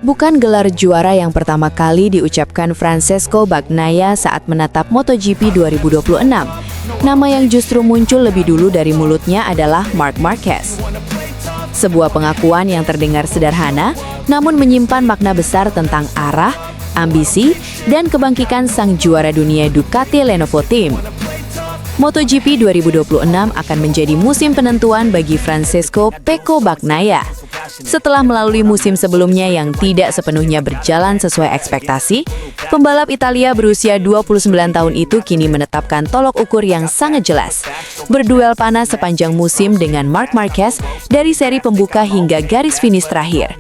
Bukan gelar juara yang pertama kali diucapkan Francesco Bagnaia saat menatap MotoGP 2026. Nama yang justru muncul lebih dulu dari mulutnya adalah Marc Marquez. Sebuah pengakuan yang terdengar sederhana, namun menyimpan makna besar tentang arah, ambisi, dan kebangkitan sang juara dunia Ducati Lenovo Team. MotoGP 2026 akan menjadi musim penentuan bagi Francesco Pecco Bagnaia. Setelah melalui musim sebelumnya yang tidak sepenuhnya berjalan sesuai ekspektasi, pembalap Italia berusia 29 tahun itu kini menetapkan tolok ukur yang sangat jelas. Berduel panas sepanjang musim dengan Marc Marquez dari seri pembuka hingga garis finish terakhir.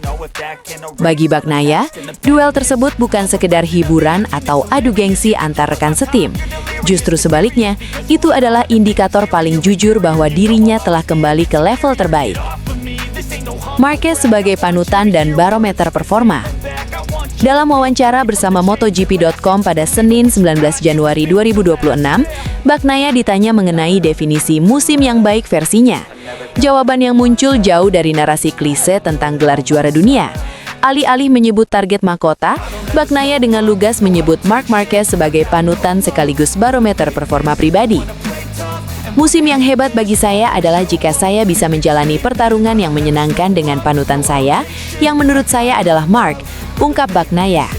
Bagi Bagnaia, duel tersebut bukan sekedar hiburan atau adu gengsi antar rekan setim. Justru sebaliknya, itu adalah indikator paling jujur bahwa dirinya telah kembali ke level terbaik. Marquez sebagai panutan dan barometer performa. Dalam wawancara bersama MotoGP.com pada Senin 19 Januari 2026, Bagnaia ditanya mengenai definisi musim yang baik versinya. Jawaban yang muncul jauh dari narasi klise tentang gelar juara dunia. Alih-alih menyebut target mahkota, Bagnaia dengan lugas menyebut Marc Marquez sebagai panutan sekaligus barometer performa pribadi. Musim yang hebat bagi saya adalah jika saya bisa menjalani pertarungan yang menyenangkan dengan panutan saya, yang menurut saya adalah Marc, ungkap Bagnaia.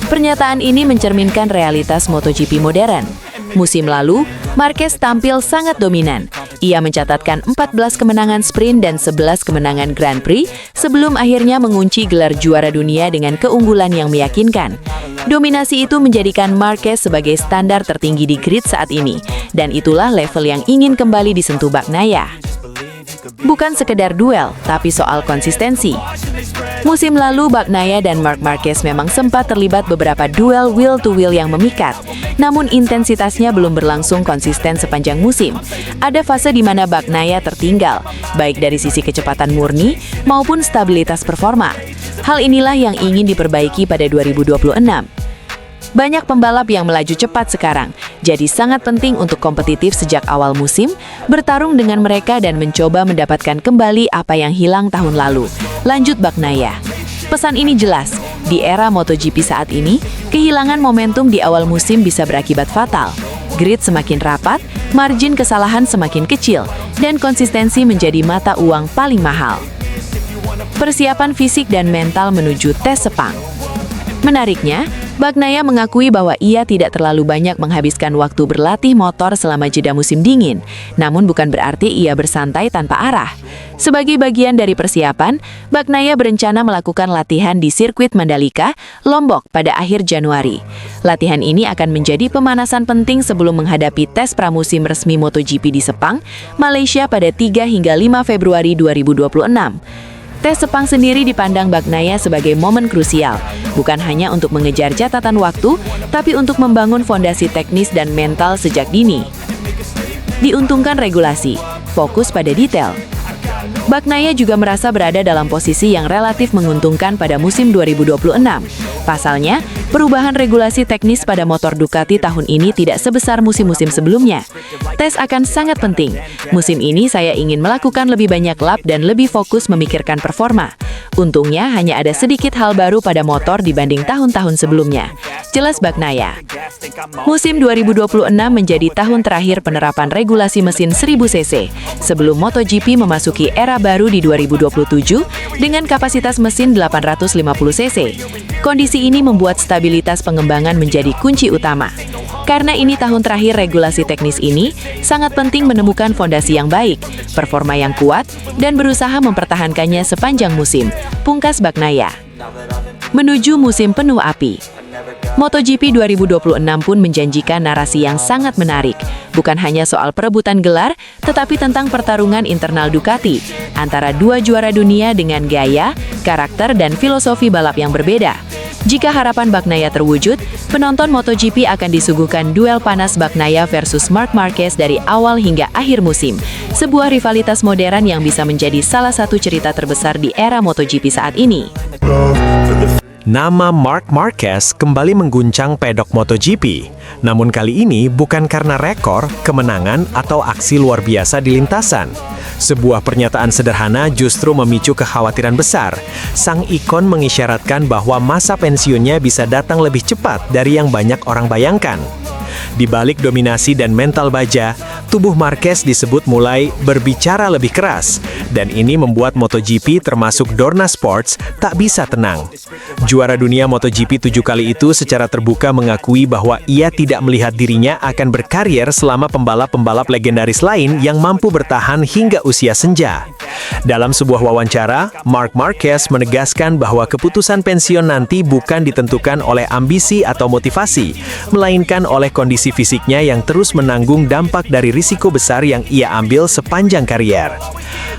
Pernyataan ini mencerminkan realitas MotoGP modern. Musim lalu, Marquez tampil sangat dominan. Ia mencatatkan 14 kemenangan sprint dan 11 kemenangan Grand Prix sebelum akhirnya mengunci gelar juara dunia dengan keunggulan yang meyakinkan. Dominasi itu menjadikan Marquez sebagai standar tertinggi di grid saat ini, dan itulah level yang ingin kembali disentuh Bagnaia. Bukan sekedar duel, tapi soal konsistensi. Musim lalu, Bagnaia dan Marc Marquez memang sempat terlibat beberapa duel wheel-to-wheel yang memikat, namun intensitasnya belum berlangsung konsisten sepanjang musim. Ada fase di mana Bagnaia tertinggal, baik dari sisi kecepatan murni maupun stabilitas performa. Hal inilah yang ingin diperbaiki pada 2026. Banyak pembalap yang melaju cepat sekarang, jadi sangat penting untuk kompetitif sejak awal musim, bertarung dengan mereka dan mencoba mendapatkan kembali apa yang hilang tahun lalu. Lanjut Bagnaia. Pesan ini jelas, di era MotoGP saat ini, kehilangan momentum di awal musim bisa berakibat fatal. Grid semakin rapat, margin kesalahan semakin kecil, dan konsistensi menjadi mata uang paling mahal. Persiapan fisik dan mental menuju tes Sepang. Menariknya, Bagnaia mengakui bahwa ia tidak terlalu banyak menghabiskan waktu berlatih motor selama jeda musim dingin, namun bukan berarti ia bersantai tanpa arah. Sebagai bagian dari persiapan, Bagnaia berencana melakukan latihan di sirkuit Mandalika, Lombok pada akhir Januari. Latihan ini akan menjadi pemanasan penting sebelum menghadapi tes pramusim resmi MotoGP di Sepang, Malaysia pada 3 hingga 5 Februari 2026. Tes Sepang sendiri dipandang Bagnaia sebagai momen krusial, bukan hanya untuk mengejar catatan waktu, tapi untuk membangun fondasi teknis dan mental sejak dini. Diuntungkan regulasi, fokus pada detail. Bagnaia juga merasa berada dalam posisi yang relatif menguntungkan pada musim 2026. Pasalnya, perubahan regulasi teknis pada motor Ducati tahun ini tidak sebesar musim-musim sebelumnya. Tes akan sangat penting. Musim ini saya ingin melakukan lebih banyak lap dan lebih fokus memikirkan performa. Untungnya hanya ada sedikit hal baru pada motor dibanding tahun-tahun sebelumnya. Jelas Bagnaia. Musim 2026 menjadi tahun terakhir penerapan regulasi mesin 1000 cc, sebelum MotoGP memasuki era baru di 2027 dengan kapasitas mesin 850 cc. Kondisi ini membuat stabilitas pengembangan menjadi kunci utama. Karena ini tahun terakhir regulasi teknis ini, sangat penting menemukan fondasi yang baik, performa yang kuat, dan berusaha mempertahankannya sepanjang musim, pungkas Bagnaia. Menuju musim penuh api. MotoGP 2026 pun menjanjikan narasi yang sangat menarik, bukan hanya soal perebutan gelar, tetapi tentang pertarungan internal Ducati, antara dua juara dunia dengan gaya, karakter, dan filosofi balap yang berbeda. Jika harapan Bagnaia terwujud, penonton MotoGP akan disuguhkan duel panas Bagnaia versus Marc Marquez dari awal hingga akhir musim. Sebuah rivalitas modern yang bisa menjadi salah satu cerita terbesar di era MotoGP saat ini. Nama Marc Marquez kembali mengguncang pedok MotoGP. Namun kali ini bukan karena rekor, kemenangan, atau aksi luar biasa di lintasan. Sebuah pernyataan sederhana justru memicu kekhawatiran besar. Sang ikon mengisyaratkan bahwa masa pensiunnya bisa datang lebih cepat dari yang banyak orang bayangkan. Di balik dominasi dan mental baja, tubuh Marquez disebut mulai berbicara lebih keras, dan ini membuat MotoGP termasuk Dorna Sports tak bisa tenang. Juara dunia MotoGP 7 kali itu secara terbuka mengakui bahwa ia tidak melihat dirinya akan berkarier selama pembalap-pembalap legendaris lain yang mampu bertahan hingga usia senja. Dalam sebuah wawancara, Marc Marquez menegaskan bahwa keputusan pensiun nanti bukan ditentukan oleh ambisi atau motivasi, melainkan oleh kondisi fisiknya yang terus menanggung dampak dari risiko besar yang ia ambil sepanjang karier.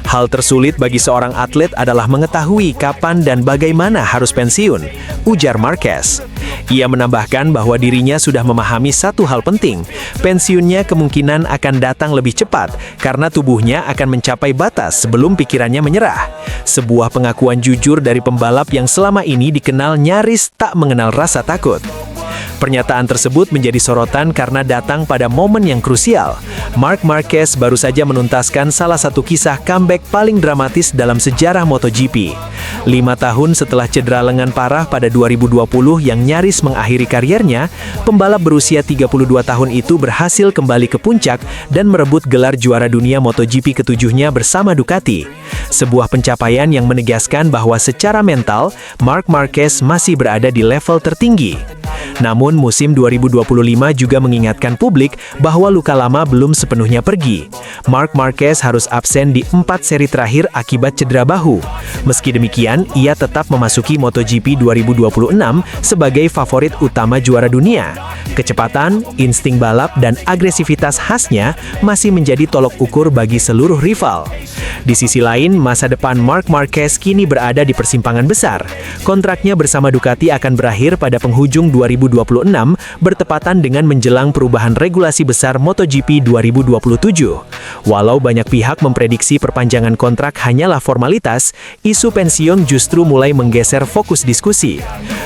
Hal tersulit bagi seorang atlet adalah mengetahui kapan dan bagaimana harus pensiun, ujar Marquez. Ia menambahkan bahwa dirinya sudah memahami satu hal penting, pensiunnya kemungkinan akan datang lebih cepat karena tubuhnya akan mencapai batas sebelum pikirannya menyerah. Sebuah pengakuan jujur dari pembalap yang selama ini dikenal nyaris tak mengenal rasa takut. Pernyataan tersebut menjadi sorotan karena datang pada momen yang krusial. Marc Marquez baru saja menuntaskan salah satu kisah comeback paling dramatis dalam sejarah MotoGP. 5 tahun setelah cedera lengan parah pada 2020 yang nyaris mengakhiri kariernya, pembalap berusia 32 tahun itu berhasil kembali ke puncak dan merebut gelar juara dunia MotoGP ketujuhnya bersama Ducati. Sebuah pencapaian yang menegaskan bahwa secara mental, Marc Marquez masih berada di level tertinggi. Namun, musim 2025 juga mengingatkan publik bahwa luka lama belum sepenuhnya pergi. Marc Marquez harus absen di 4 seri terakhir akibat cedera bahu. Meski demikian, ia tetap memasuki MotoGP 2026 sebagai favorit utama juara dunia. Kecepatan, insting balap, dan agresivitas khasnya masih menjadi tolok ukur bagi seluruh rival. Di sisi lain, masa depan Marc Marquez kini berada di persimpangan besar. Kontraknya bersama Ducati akan berakhir pada penghujung 2026, bertepatan dengan menjelang perubahan regulasi besar MotoGP 2027. Walau banyak pihak memprediksi perpanjangan kontrak hanyalah formalitas, isu pensiun justru mulai menggeser fokus diskusi.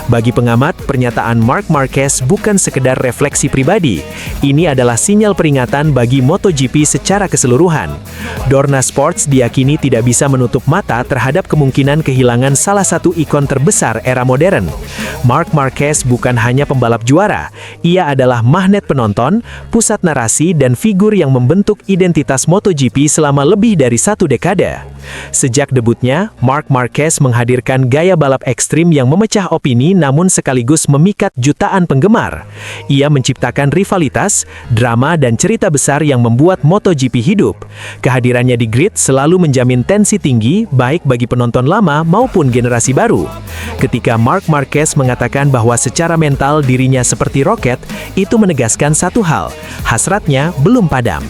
Bagi pengamat, pernyataan Marc Marquez bukan sekedar refleksi pribadi. Ini adalah sinyal peringatan bagi MotoGP secara keseluruhan. Dorna Sports diyakini tidak bisa menutup mata terhadap kemungkinan kehilangan salah satu ikon terbesar era modern. Marc Marquez bukan hanya pembalap juara, ia adalah magnet penonton, pusat narasi, dan figur yang membentuk identitas MotoGP selama lebih dari 1 dekade. Sejak debutnya, Marc Marquez menghadirkan gaya balap ekstrim yang memecah opini namun sekaligus memikat jutaan penggemar. Ia menciptakan rivalitas, drama, dan cerita besar yang membuat MotoGP hidup. Kehadirannya di grid selalu menjamin tensi tinggi, baik bagi penonton lama maupun generasi baru. Ketika Marc Marquez mengatakan bahwa secara mental dirinya seperti roket, itu menegaskan satu hal, hasratnya belum padam.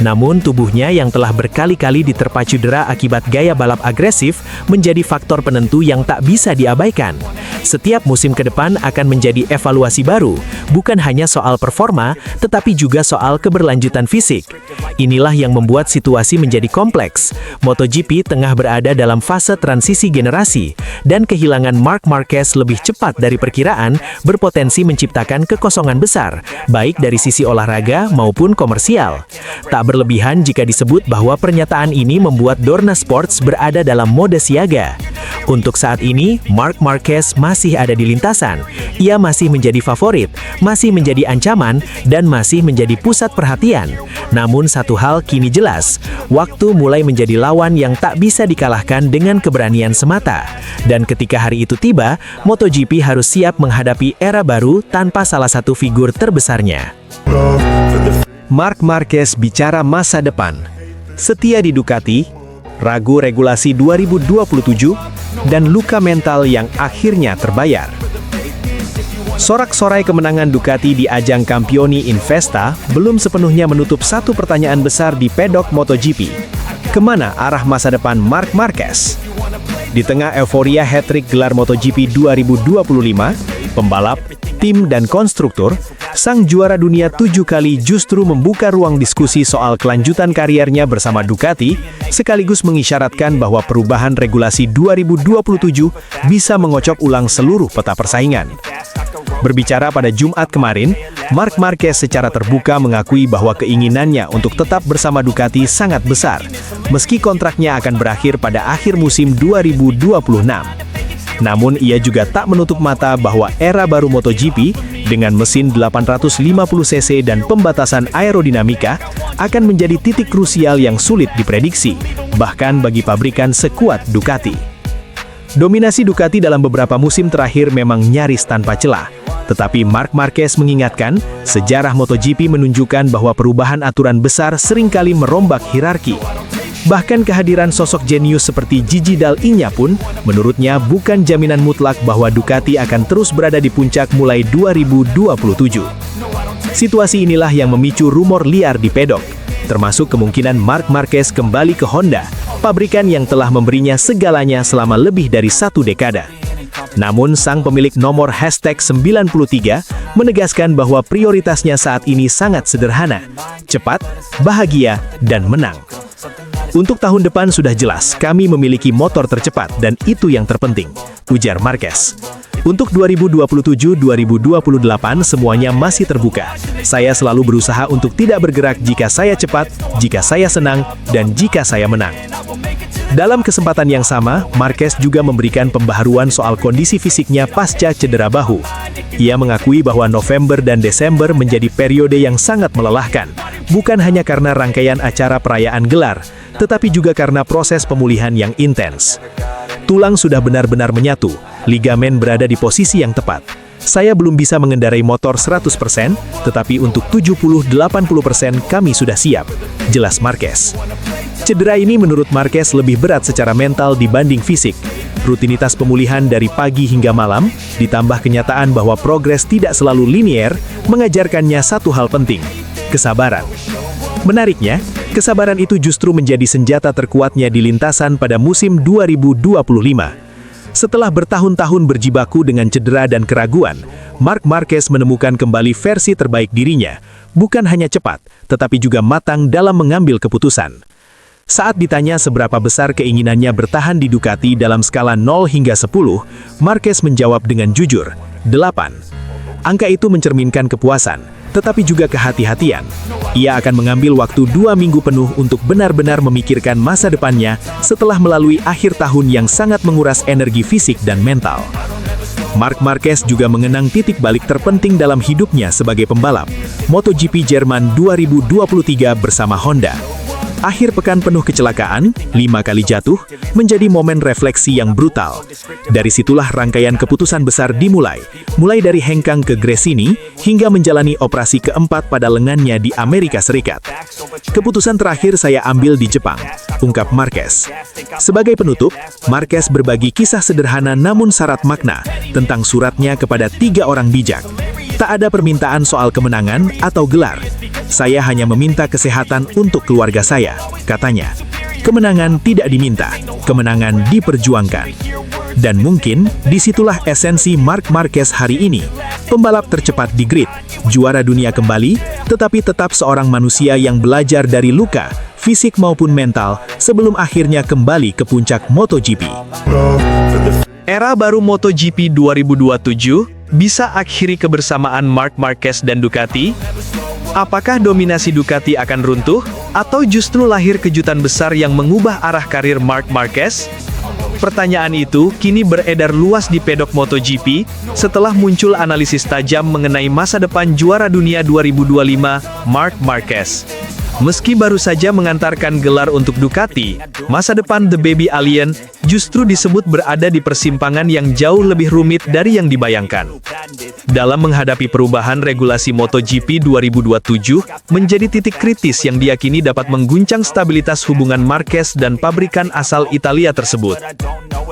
Namun tubuhnya yang telah berkali-kali diterpa cedera akibat gaya balap agresif menjadi faktor penentu yang tak bisa diabaikan. Setiap musim ke depan akan menjadi evaluasi baru, bukan hanya soal performa, tetapi juga soal keberlanjutan fisik. Inilah yang membuat situasi menjadi kompleks. MotoGP tengah berada dalam fase transisi generasi, dan kehilangan Marc Marquez lebih cepat dari perkiraan berpotensi menciptakan kekosongan besar, baik dari sisi olahraga maupun komersial. Tak berlebihan jika disebut bahwa pernyataan ini membuat Dorna Sports berada dalam mode siaga. Untuk saat ini, Marc Marquez masih ada di lintasan. Ia masih menjadi favorit, masih menjadi ancaman, dan masih menjadi pusat perhatian. Namun satu hal kini jelas, waktu mulai menjadi lawan yang tak bisa dikalahkan dengan keberanian semata. Dan ketika hari itu tiba, MotoGP harus siap menghadapi era baru tanpa salah satu figur terbesarnya. Marc Marquez bicara masa depan. Setia di Ducati, ragu regulasi 2027, dan luka mental yang akhirnya terbayar. Sorak-sorai kemenangan Ducati di ajang Campioni Investa belum sepenuhnya menutup satu pertanyaan besar di pedok MotoGP. Kemana arah masa depan Marc Marquez? Di tengah euforia hat-trick gelar MotoGP 2025, pembalap, tim, dan konstruktur sang juara dunia 7 kali justru membuka ruang diskusi soal kelanjutan kariernya bersama Ducati, sekaligus mengisyaratkan bahwa perubahan regulasi 2027 bisa mengocok ulang seluruh peta persaingan. Berbicara pada Jumat kemarin, Marc Marquez secara terbuka mengakui bahwa keinginannya untuk tetap bersama Ducati sangat besar, meski kontraknya akan berakhir pada akhir musim 2026. Namun ia juga tak menutup mata bahwa era baru MotoGP dengan mesin 850cc dan pembatasan aerodinamika akan menjadi titik krusial yang sulit diprediksi, bahkan bagi pabrikan sekuat Ducati. Dominasi Ducati dalam beberapa musim terakhir memang nyaris tanpa celah, tetapi Marc Marquez mengingatkan, sejarah MotoGP menunjukkan bahwa perubahan aturan besar seringkali merombak hierarki. Bahkan kehadiran sosok jenius seperti Gigi Dall'Igna pun, menurutnya bukan jaminan mutlak bahwa Ducati akan terus berada di puncak mulai 2027. Situasi inilah yang memicu rumor liar di pedok, termasuk kemungkinan Marc Marquez kembali ke Honda, pabrikan yang telah memberinya segalanya selama lebih dari 1 dekade. Namun sang pemilik nomor #93 menegaskan bahwa prioritasnya saat ini sangat sederhana, cepat, bahagia, dan menang. Untuk tahun depan sudah jelas, kami memiliki motor tercepat dan itu yang terpenting, ujar Marquez. Untuk 2027-2028 semuanya masih terbuka. Saya selalu berusaha untuk tidak bergerak jika saya cepat, jika saya senang, dan jika saya menang. Dalam kesempatan yang sama, Marquez juga memberikan pembaharuan soal kondisi fisiknya pasca cedera bahu. Ia mengakui bahwa November dan Desember menjadi periode yang sangat melelahkan, bukan hanya karena rangkaian acara perayaan gelar, tetapi juga karena proses pemulihan yang intens. Tulang sudah benar-benar menyatu, ligamen berada di posisi yang tepat. Saya belum bisa mengendarai motor 100%, tetapi untuk 70-80% kami sudah siap, jelas Marquez. Cedera ini menurut Marquez lebih berat secara mental dibanding fisik. Rutinitas pemulihan dari pagi hingga malam, ditambah kenyataan bahwa progres tidak selalu linier, mengajarkannya satu hal penting, kesabaran. Menariknya, kesabaran itu justru menjadi senjata terkuatnya di lintasan pada musim 2025. Setelah bertahun-tahun berjibaku dengan cedera dan keraguan, Marc Marquez menemukan kembali versi terbaik dirinya, bukan hanya cepat, tetapi juga matang dalam mengambil keputusan. Saat ditanya seberapa besar keinginannya bertahan di Ducati dalam skala 0 hingga 10, Marquez menjawab dengan jujur, 8. Angka itu mencerminkan kepuasan, tetapi juga kehati-hatian. Ia akan mengambil waktu 2 minggu penuh untuk benar-benar memikirkan masa depannya setelah melalui akhir tahun yang sangat menguras energi fisik dan mental. Marc Marquez juga mengenang titik balik terpenting dalam hidupnya sebagai pembalap, MotoGP Jerman 2023 bersama Honda. Akhir pekan penuh kecelakaan, 5 kali jatuh, menjadi momen refleksi yang brutal. Dari situlah rangkaian keputusan besar dimulai, mulai dari hengkang ke Gresini, hingga menjalani operasi keempat pada lengannya di Amerika Serikat. Keputusan terakhir saya ambil di Jepang, ungkap Marquez. Sebagai penutup, Marquez berbagi kisah sederhana namun syarat makna, tentang suratnya kepada 3 orang bijak. Tak ada permintaan soal kemenangan atau gelar. Saya hanya meminta kesehatan untuk keluarga saya, katanya. Kemenangan tidak diminta, kemenangan diperjuangkan. Dan mungkin, disitulah esensi Marc Marquez hari ini. Pembalap tercepat di grid, juara dunia kembali, tetapi tetap seorang manusia yang belajar dari luka, fisik maupun mental, sebelum akhirnya kembali ke puncak MotoGP. Era baru MotoGP 2027 bisa akhiri kebersamaan Marc Marquez dan Ducati? Apakah dominasi Ducati akan runtuh? Atau justru lahir kejutan besar yang mengubah arah karir Marc Marquez? Pertanyaan itu kini beredar luas di pedok MotoGP setelah muncul analisis tajam mengenai masa depan juara dunia 2025, Marc Marquez. Meski baru saja mengantarkan gelar untuk Ducati, masa depan The Baby Alien justru disebut berada di persimpangan yang jauh lebih rumit dari yang dibayangkan. Dalam menghadapi perubahan regulasi MotoGP 2027 menjadi titik kritis yang diyakini dapat mengguncang stabilitas hubungan Marquez dan pabrikan asal Italia tersebut.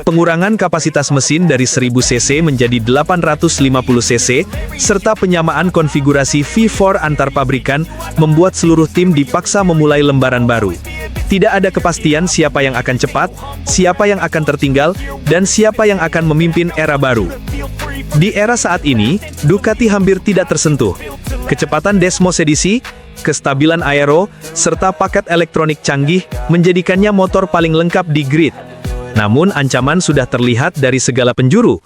Pengurangan kapasitas mesin dari 1000 cc menjadi 850 cc, serta penyamaan konfigurasi V4 antar pabrikan membuat seluruh tim dipaksa memulai lembaran baru. Tidak ada kepastian siapa yang akan cepat, siapa yang akan tertinggal, dan siapa yang akan memimpin era baru. Di era saat ini, Ducati hampir tidak tersentuh. Kecepatan Desmos edisi, kestabilan aero, serta paket elektronik canggih menjadikannya motor paling lengkap di grid. Namun ancaman sudah terlihat dari segala penjuru.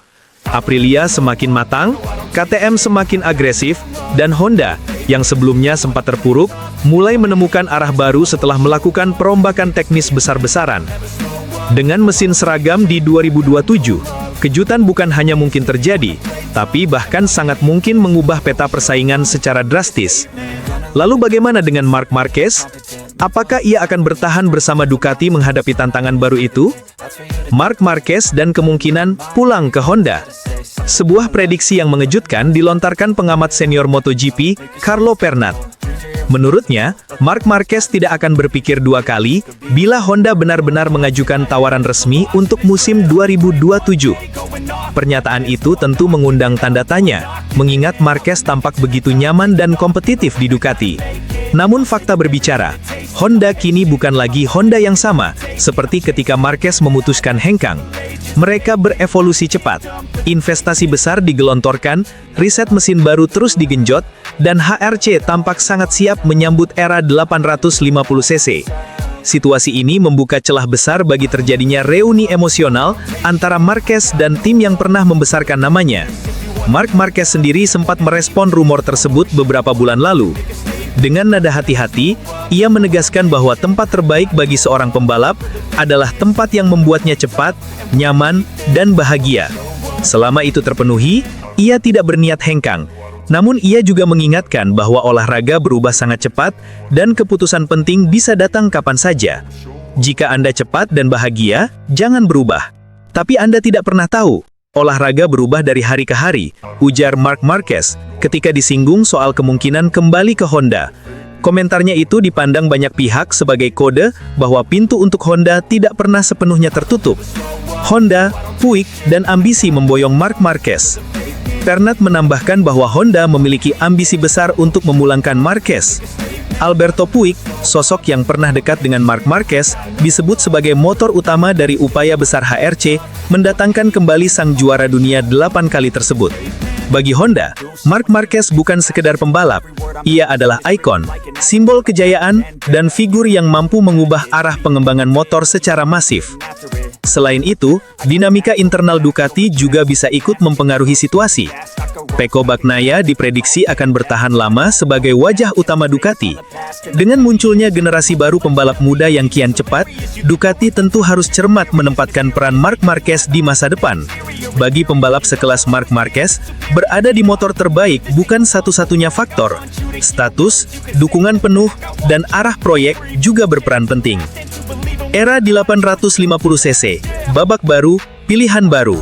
Aprilia semakin matang, KTM semakin agresif, dan Honda, yang sebelumnya sempat terpuruk, mulai menemukan arah baru setelah melakukan perombakan teknis besar-besaran. Dengan mesin seragam di 2027, kejutan bukan hanya mungkin terjadi, tapi bahkan sangat mungkin mengubah peta persaingan secara drastis. Lalu bagaimana dengan Marc Marquez? Apakah ia akan bertahan bersama Ducati menghadapi tantangan baru itu? Marc Marquez dan kemungkinan pulang ke Honda. Sebuah prediksi yang mengejutkan dilontarkan pengamat senior MotoGP, Carlo Pernat. Menurutnya, Marc Marquez tidak akan berpikir dua kali bila Honda benar-benar mengajukan tawaran resmi untuk musim 2027. Pernyataan itu tentu mengundang tanda tanya, mengingat Marquez tampak begitu nyaman dan kompetitif di Ducati. Namun fakta berbicara, Honda kini bukan lagi Honda yang sama, seperti ketika Marquez memutuskan hengkang. Mereka berevolusi cepat, investasi besar digelontorkan, riset mesin baru terus digenjot, dan HRC tampak sangat siap menyambut era 850cc. Situasi ini membuka celah besar bagi terjadinya reuni emosional antara Marquez dan tim yang pernah membesarkan namanya. Marc Marquez sendiri sempat merespon rumor tersebut beberapa bulan lalu. Dengan nada hati-hati, ia menegaskan bahwa tempat terbaik bagi seorang pembalap adalah tempat yang membuatnya cepat, nyaman, dan bahagia. Selama itu terpenuhi, ia tidak berniat hengkang. Namun ia juga mengingatkan bahwa olahraga berubah sangat cepat dan keputusan penting bisa datang kapan saja. Jika Anda cepat dan bahagia, jangan berubah. Tapi Anda tidak pernah tahu, olahraga berubah dari hari ke hari, ujar Marc Marquez ketika disinggung soal kemungkinan kembali ke Honda. Komentarnya itu dipandang banyak pihak sebagai kode bahwa pintu untuk Honda tidak pernah sepenuhnya tertutup. Honda, Puig, dan ambisi memboyong Marc Marquez. Pernat menambahkan bahwa Honda memiliki ambisi besar untuk memulangkan Marquez. Alberto Puig, sosok yang pernah dekat dengan Marc Marquez, disebut sebagai motor utama dari upaya besar HRC mendatangkan kembali sang juara dunia 8 kali tersebut. Bagi Honda, Marc Marquez bukan sekedar pembalap, ia adalah ikon, simbol kejayaan, dan figur yang mampu mengubah arah pengembangan motor secara masif. Selain itu, dinamika internal Ducati juga bisa ikut mempengaruhi situasi. Pecco Bagnaia diprediksi akan bertahan lama sebagai wajah utama Ducati. Dengan munculnya generasi baru pembalap muda yang kian cepat, Ducati tentu harus cermat menempatkan peran Marc Marquez di masa depan. Bagi pembalap sekelas Marc Marquez, berada di motor terbaik bukan satu-satunya faktor. Status, dukungan penuh, dan arah proyek juga berperan penting. Era di 850cc, babak baru, pilihan baru.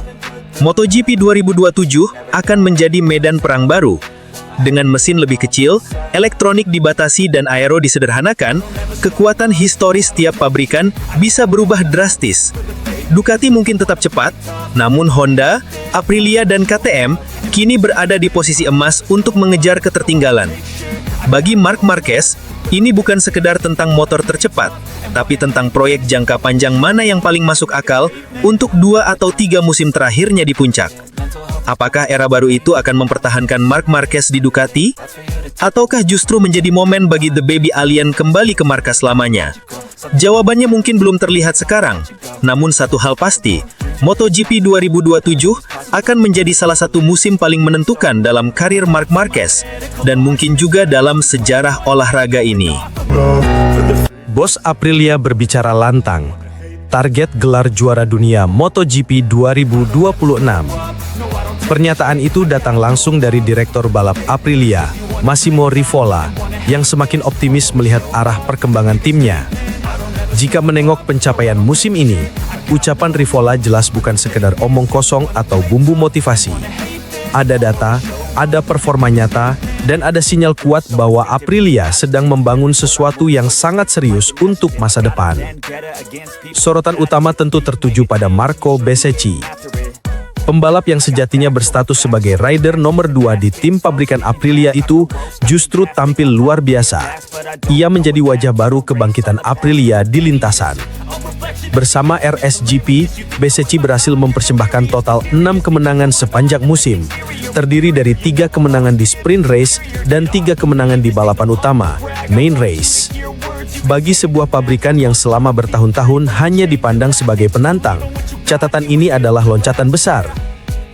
MotoGP 2027 akan menjadi medan perang baru. Dengan mesin lebih kecil, elektronik dibatasi dan aero disederhanakan, kekuatan historis tiap pabrikan bisa berubah drastis. Ducati mungkin tetap cepat, namun Honda, Aprilia, dan KTM kini berada di posisi emas untuk mengejar ketertinggalan. Bagi Marc Marquez, ini bukan sekedar tentang motor tercepat, tapi tentang proyek jangka panjang mana yang paling masuk akal untuk 2 atau 3 musim terakhirnya di puncak. Apakah era baru itu akan mempertahankan Marc Marquez di Ducati? Ataukah justru menjadi momen bagi The Baby Alien kembali ke markas lamanya? Jawabannya mungkin belum terlihat sekarang, namun satu hal pasti, MotoGP 2027 akan menjadi salah satu musim paling menentukan dalam karir Marc Marquez, dan mungkin juga dalam sejarah olahraga ini. Bos Aprilia berbicara lantang. Target gelar juara dunia MotoGP 2026. Pernyataan itu datang langsung dari Direktur Balap Aprilia, Massimo Rivola, yang semakin optimis melihat arah perkembangan timnya. Jika menengok pencapaian musim ini, ucapan Rivola jelas bukan sekedar omong kosong atau bumbu motivasi. Ada data, ada performa nyata, dan ada sinyal kuat bahwa Aprilia sedang membangun sesuatu yang sangat serius untuk masa depan. Sorotan utama tentu tertuju pada Marco Bezzecchi. Pembalap yang sejatinya berstatus sebagai rider nomor 2 di tim pabrikan Aprilia itu justru tampil luar biasa. Ia menjadi wajah baru kebangkitan Aprilia di lintasan. Bersama RSGP, BCC berhasil mempersembahkan total 6 kemenangan sepanjang musim, terdiri dari 3 kemenangan di sprint race dan 3 kemenangan di balapan utama, main race. Bagi sebuah pabrikan yang selama bertahun-tahun hanya dipandang sebagai penantang, catatan ini adalah loncatan besar.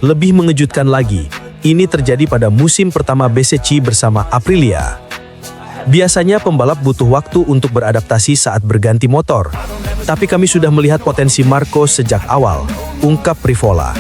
Lebih mengejutkan lagi, ini terjadi pada musim pertama BCC bersama Aprilia. Biasanya pembalap butuh waktu untuk beradaptasi saat berganti motor, tapi kami sudah melihat potensi Marco sejak awal, ungkap Rivola.